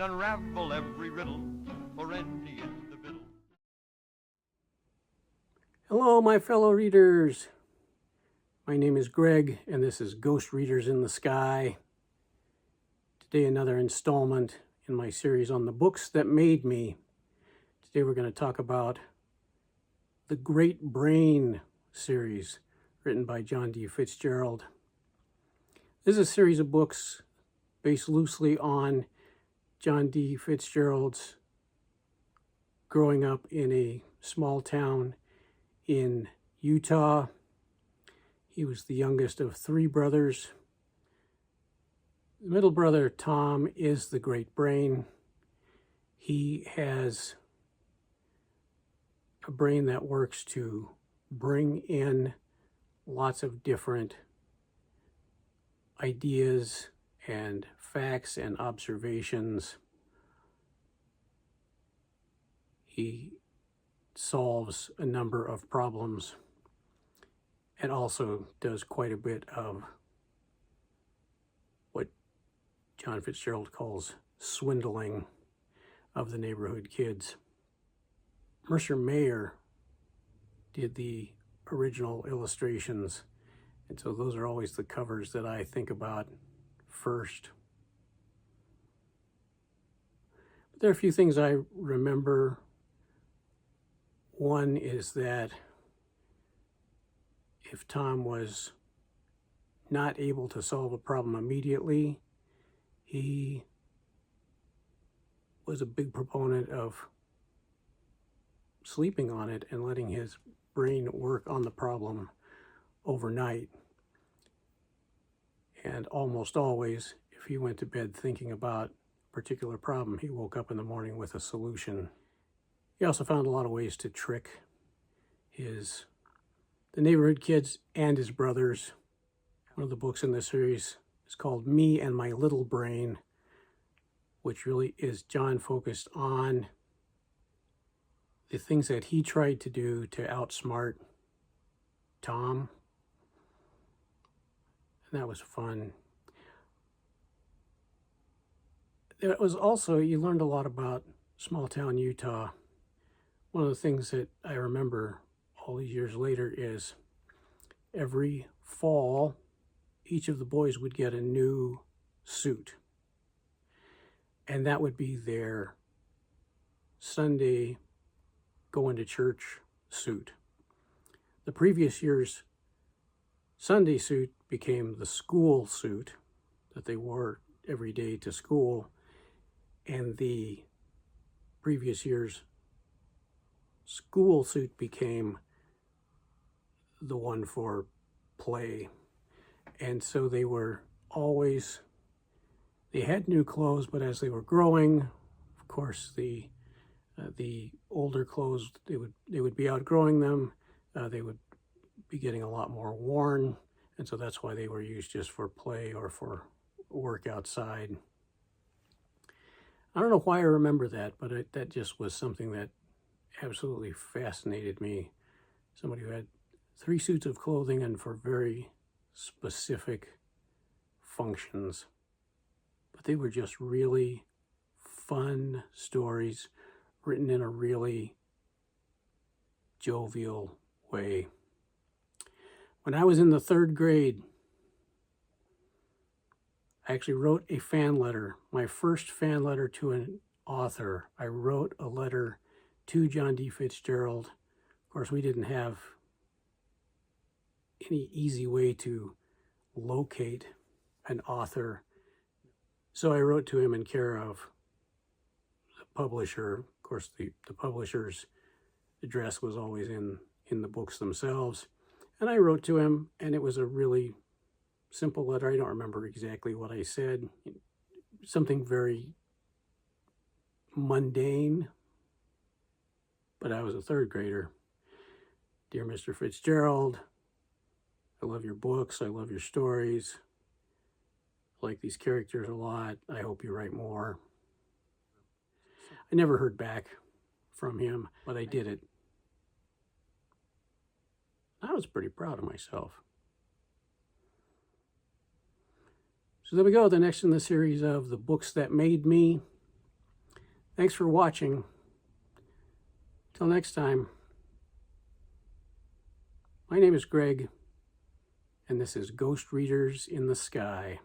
I'd unravel every riddle for any individual. Hello, my fellow readers. My name is Greg, and this is Ghost Readers in the Sky. Today, another installment in my series on the books that made me. Today, we're going to talk about the Great Brain series, written by John D. Fitzgerald. This is a series of books based loosely on John D. Fitzgerald's growing up in a small town in Utah. He was the youngest of three brothers. The middle brother, Tom, is the great brain. He has a brain that works to bring in lots of different ideas and facts and observations. He solves a number of problems and also does quite a bit of what John Fitzgerald calls swindling of the neighborhood kids. Mercer Mayer did the original illustrations, and so those are always the covers that I think about first. But there are a few things I remember. One is that if Tom was not able to solve a problem immediately, he was a big proponent of sleeping on it and letting his brain work on the problem overnight. And almost always, if he went to bed thinking about a particular problem, he woke up in the morning with a solution. He also found a lot of ways to trick the neighborhood kids and his brothers. One of the books in this series is called Me and My Little Brain, which really is John focused on the things that he tried to do to outsmart Tom. And that was fun. There was also, you learned a lot about small town Utah. One of the things that I remember all these years later is every fall, each of the boys would get a new suit. And that would be their Sunday going to church suit. The previous year's Sunday suit became the school suit that they wore every day to school. And the previous year's school suit became the one for play. And so they had new clothes, but as they were growing, of course, the older clothes, they would be outgrowing them. They would be getting a lot more worn. And so that's why they were used just for play or for work outside. I don't know why I remember that, but that just was something that absolutely fascinated me. Somebody who had 3 suits of clothing and for very specific functions. But they were just really fun stories written in a really jovial way. When I was in the 3rd grade, I actually wrote a fan letter, my first fan letter to an author. I wrote a letter to John D. Fitzgerald. Of course, we didn't have any easy way to locate an author. So I wrote to him in care of the publisher. Of course, the publisher's address was always in the books themselves. And I wrote to him, and it was a really simple letter. I don't remember exactly what I said. Something very mundane, but I was a 3rd grader. Dear Mr. Fitzgerald, I love your books. I love your stories. I like these characters a lot. I hope you write more. I never heard back from him, but I did it. I was pretty proud of myself. So there we go, the next in the series of the books that made me. Thanks for watching. Till next time, my name is Greg, and this is Ghost Readers in the Sky.